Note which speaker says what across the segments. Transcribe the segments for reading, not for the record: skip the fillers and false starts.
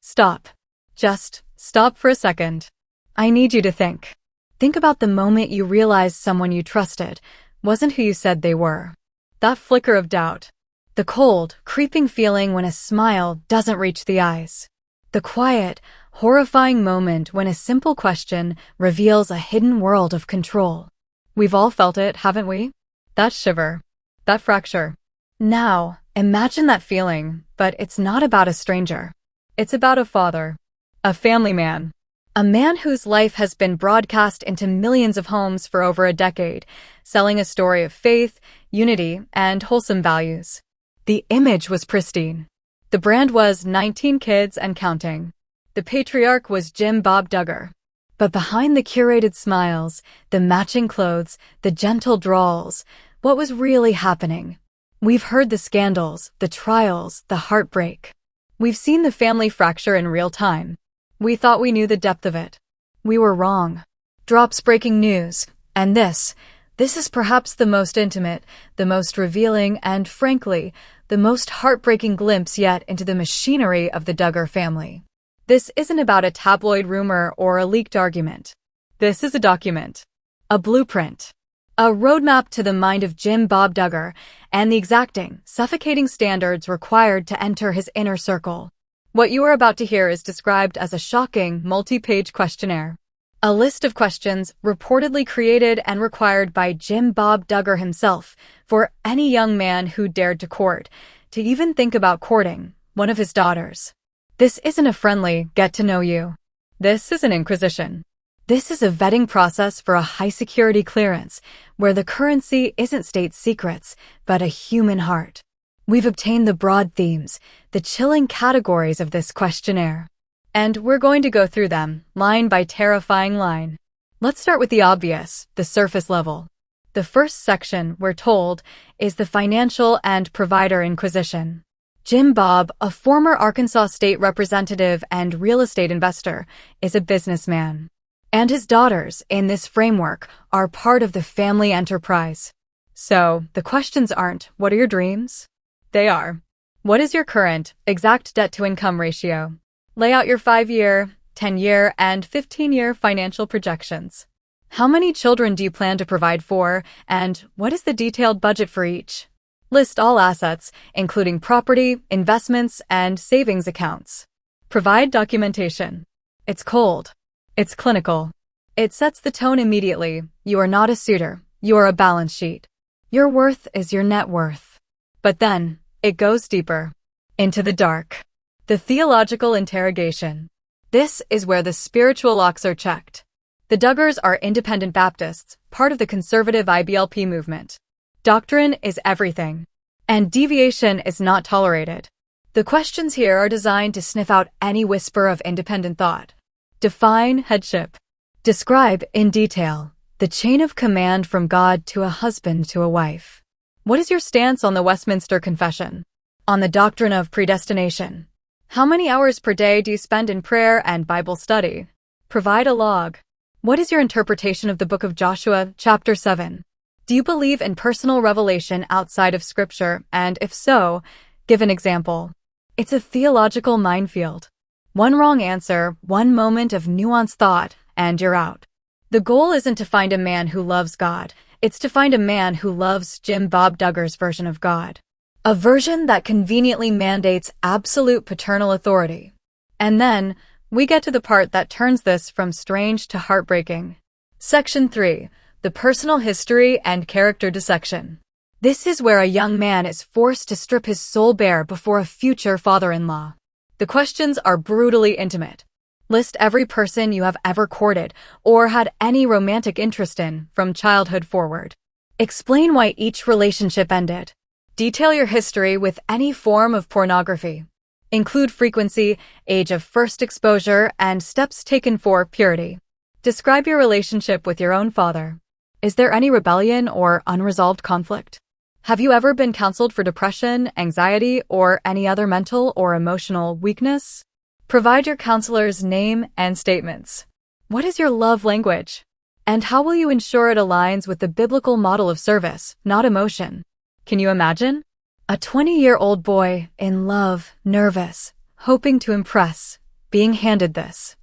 Speaker 1: Stop. Just stop for a second. I need you to think. Think about the moment you realized someone you trusted wasn't who you said they were. That flicker of doubt. The cold, creeping feeling when a smile doesn't reach the eyes. The quiet, horrifying moment when a simple question reveals a hidden world of control. We've all felt it, haven't we? That shiver. That fracture. Now, imagine that feeling, but it's not about a stranger. It's about a father. A family man. A man whose life has been broadcast into millions of homes for over a decade, selling a story of faith, unity, and wholesome values. The image was pristine. The brand was 19 kids and counting. The patriarch was Jim Bob Duggar. But behind the curated smiles, the matching clothes, the gentle drawls, what was really happening? We've heard the scandals, the trials, the heartbreak. We've seen the family fracture in real time. We thought we knew the depth of it. We were wrong. Drops breaking news. And this is perhaps the most intimate, the most revealing, and frankly, the most heartbreaking glimpse yet into the machinery of the Duggar family. This isn't about a tabloid rumor or a leaked argument. This is a document. A blueprint. A roadmap to the mind of Jim Bob Duggar and the exacting, suffocating standards required to enter his inner circle. What you are about to hear is described as a shocking, multi-page questionnaire. A list of questions reportedly created and required by Jim Bob Duggar himself for any young man who dared to court, to even think about courting one of his daughters. This isn't a friendly get-to-know-you. This is an inquisition. This is a vetting process for a high-security clearance, where the currency isn't state secrets, but a human heart. We've obtained the broad themes, the chilling categories of this questionnaire. And we're going to go through them, line by terrifying line. Let's start with the obvious, the surface level. The first section, we're told, is the financial and provider inquisition. Jim Bob, a former Arkansas state representative and real estate investor, is a businessman. And his daughters, in this framework, are part of the family enterprise. So, the questions aren't, what are your dreams? They are, what is your current, exact debt-to-income ratio? Lay out your 5-year, 10-year, and 15-year financial projections. How many children do you plan to provide for, and what is the detailed budget for each? List all assets, including property, investments, and savings accounts. Provide documentation. It's cold. It's clinical. It sets the tone immediately. You are not a suitor. You are a balance sheet. Your worth is your net worth. But then, it goes deeper. Into the dark. The theological interrogation. This is where the spiritual locks are checked. The Duggars are independent Baptists, part of the conservative IBLP movement. Doctrine is everything. And deviation is not tolerated. The questions here are designed to sniff out any whisper of independent thought. Define headship. Describe, in detail, the chain of command from God to a husband to a wife. What is your stance on the Westminster Confession? On the doctrine of predestination? How many hours per day do you spend in prayer and Bible study? Provide a log. What is your interpretation of the book of Joshua, chapter 7? Do you believe in personal revelation outside of Scripture, and if so, give an example. It's a theological minefield. One wrong answer, one moment of nuanced thought, and you're out. The goal isn't to find a man who loves God. It's to find a man who loves Jim Bob Duggar's version of God. A version that conveniently mandates absolute paternal authority. And then, we get to the part that turns this from strange to heartbreaking. Section 3. The personal history and character dissection. This is where a young man is forced to strip his soul bare before a future father-in-law. The questions are brutally intimate. List every person you have ever courted or had any romantic interest in from childhood forward. Explain why each relationship ended. Detail your history with any form of pornography. Include frequency, age of first exposure, and steps taken for purity. Describe your relationship with your own father. Is there any rebellion or unresolved conflict? Have you ever been counseled for depression, anxiety, or any other mental or emotional weakness? Provide your counselor's name and statements. What is your love language? And how will you ensure it aligns with the biblical model of service, not emotion? Can you imagine? A 20-year-old boy, in love, nervous, hoping to impress, being handed this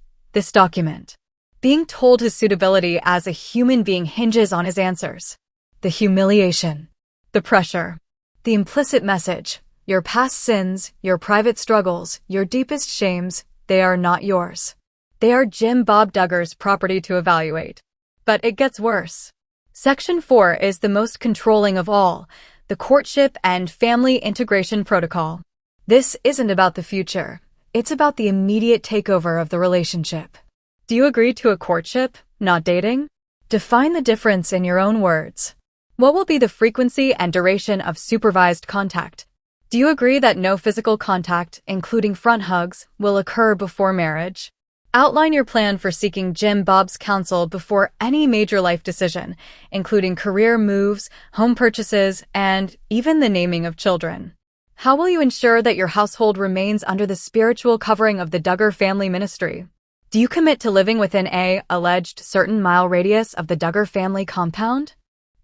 Speaker 1: document. Being told his suitability as a human being hinges on his answers. The humiliation. The pressure. The implicit message. Your past sins, your private struggles, your deepest shames, they are not yours. They are Jim Bob Duggar's property to evaluate. But it gets worse. Section 4 is the most controlling of all, the Courtship and Family Integration Protocol. This isn't about the future. It's about the immediate takeover of the relationship. Do you agree to a courtship, not dating? Define the difference in your own words. What will be the frequency and duration of supervised contact? Do you agree that no physical contact, including front hugs, will occur before marriage? Outline your plan for seeking Jim Bob's counsel before any major life decision, including career moves, home purchases, and even the naming of children. How will you ensure that your household remains under the spiritual covering of the Duggar Family Ministry? Do you commit to living within a alleged certain mile radius of the Duggar family compound?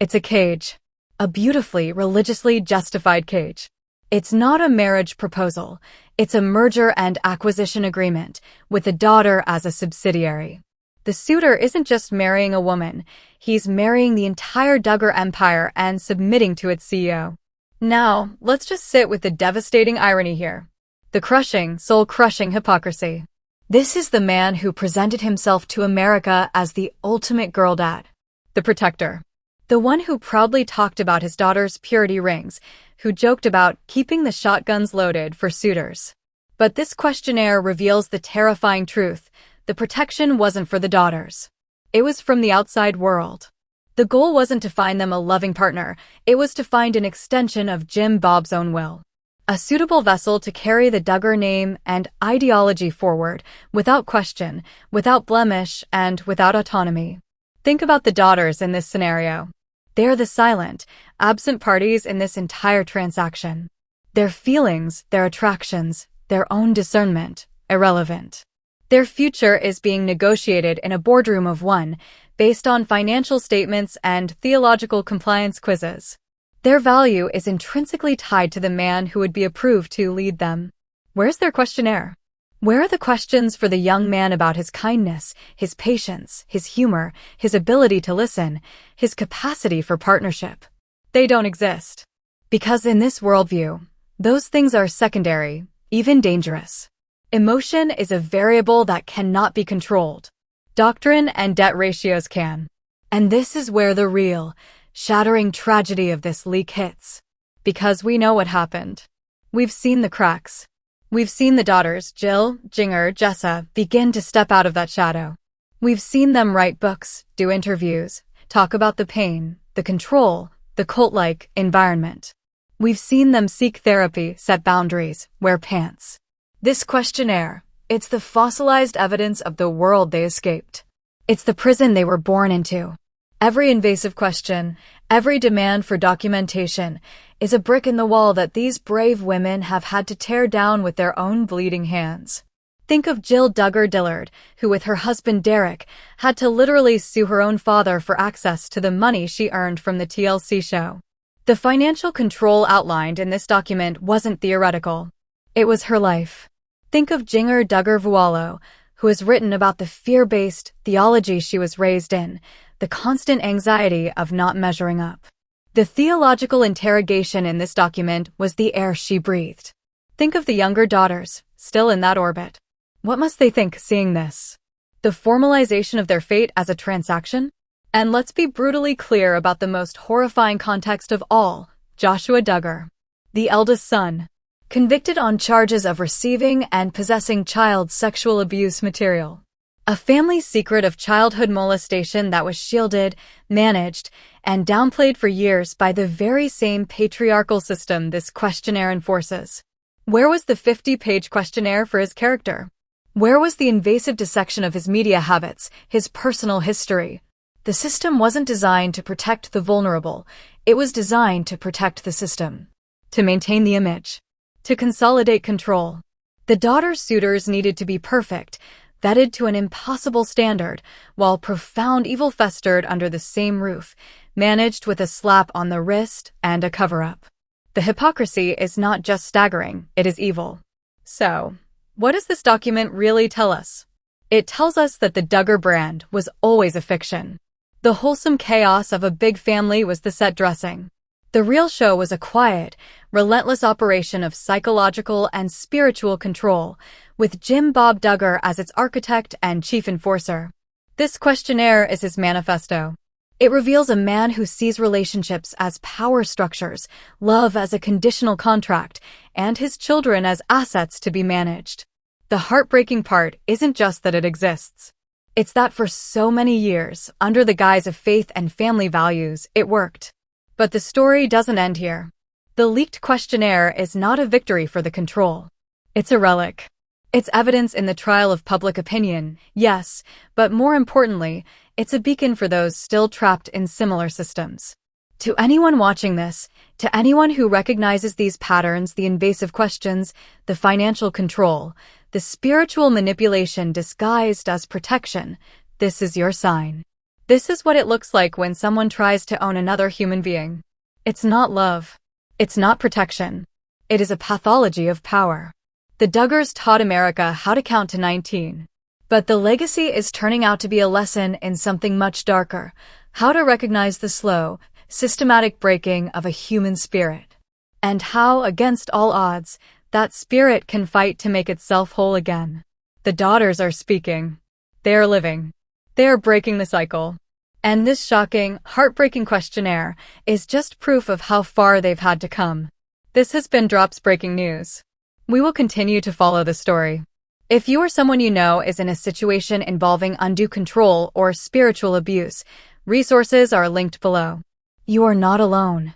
Speaker 1: It's a cage. A beautifully, religiously justified cage. It's not a marriage proposal. It's a merger and acquisition agreement, with a daughter as a subsidiary. The suitor isn't just marrying a woman. He's marrying the entire Duggar empire and submitting to its CEO. Now, let's just sit with the devastating irony here. The crushing, soul-crushing hypocrisy. This is the man who presented himself to America as the ultimate girl dad, the protector, the one who proudly talked about his daughter's purity rings, who joked about keeping the shotguns loaded for suitors. But this questionnaire reveals the terrifying truth. The protection wasn't for the daughters. It was from the outside world. The goal wasn't to find them a loving partner. It was to find an extension of Jim Bob's own will. A suitable vessel to carry the Duggar name and ideology forward, without question, without blemish, and without autonomy. Think about the daughters in this scenario. They're the silent, absent parties in this entire transaction. Their feelings, their attractions, their own discernment, irrelevant. Their future is being negotiated in a boardroom of one, based on financial statements and theological compliance quizzes. Their value is intrinsically tied to the man who would be approved to lead them. Where's their questionnaire? Where are the questions for the young man about his kindness, his patience, his humor, his ability to listen, his capacity for partnership? They don't exist. Because in this worldview, those things are secondary, even dangerous. Emotion is a variable that cannot be controlled. Doctrine and debt ratios can. And this is where the real, shattering tragedy of this leak hits. Because we know what happened. We've seen the cracks. We've seen the daughters, Jill, Jinger, Jessa, begin to step out of that shadow. We've seen them write books, do interviews, talk about the pain, the control, the cult-like environment. We've seen them seek therapy, set boundaries, wear pants. This questionnaire, it's the fossilized evidence of the world they escaped. It's the prison they were born into. Every invasive question, every demand for documentation, is a brick in the wall that these brave women have had to tear down with their own bleeding hands. Think of Jill Duggar Dillard, who with her husband Derek, had to literally sue her own father for access to the money she earned from the TLC show. The financial control outlined in this document wasn't theoretical. It was her life. Think of Jinger Duggar Vuolo, who has written about the fear-based theology she was raised in, the constant anxiety of not measuring up. The theological interrogation in this document was the air she breathed. Think of the younger daughters, still in that orbit. What must they think seeing this? The formalization of their fate as a transaction? And let's be brutally clear about the most horrifying context of all, Joshua Duggar, the eldest son, convicted on charges of receiving and possessing child sexual abuse material. A family secret of childhood molestation that was shielded, managed, and downplayed for years by the very same patriarchal system this questionnaire enforces. Where was the 50-page questionnaire for his character? Where was the invasive dissection of his media habits, his personal history? The system wasn't designed to protect the vulnerable. It was designed to protect the system. To maintain the image. To consolidate control. The daughter suitors needed to be perfect, vetted to an impossible standard, while profound evil festered under the same roof, managed with a slap on the wrist and a cover-up. The hypocrisy is not just staggering, it is evil. So, What does this document really tell us? It tells us that the Duggar brand was always a fiction. The wholesome chaos of a big family was the set dressing. The real show was a quiet, relentless operation of psychological and spiritual control, with Jim Bob Duggar as its architect and chief enforcer. This questionnaire is his manifesto. It reveals a man who sees relationships as power structures, love as a conditional contract, and his children as assets to be managed. The heartbreaking part isn't just that it exists. It's that for so many years, under the guise of faith and family values, it worked. But the story doesn't end here. The leaked questionnaire is not a victory for the control. It's a relic. It's evidence in the trial of public opinion, yes, but more importantly, it's a beacon for those still trapped in similar systems. To anyone watching this, to anyone who recognizes these patterns, the invasive questions, the financial control, the spiritual manipulation disguised as protection, this is your sign. This is what it looks like when someone tries to own another human being. It's not love. It's not protection. It is a pathology of power. The Duggars taught America how to count to 19. But the legacy is turning out to be a lesson in something much darker: how to recognize the slow, systematic breaking of a human spirit. And how, against all odds, that spirit can fight to make itself whole again. The daughters are speaking. They are living. They are breaking the cycle. And this shocking, heartbreaking questionnaire is just proof of how far they've had to come. This has been Drop's Breaking News. We will continue to follow the story. If you or someone you know is in a situation involving undue control or spiritual abuse, resources are linked below. You are not alone.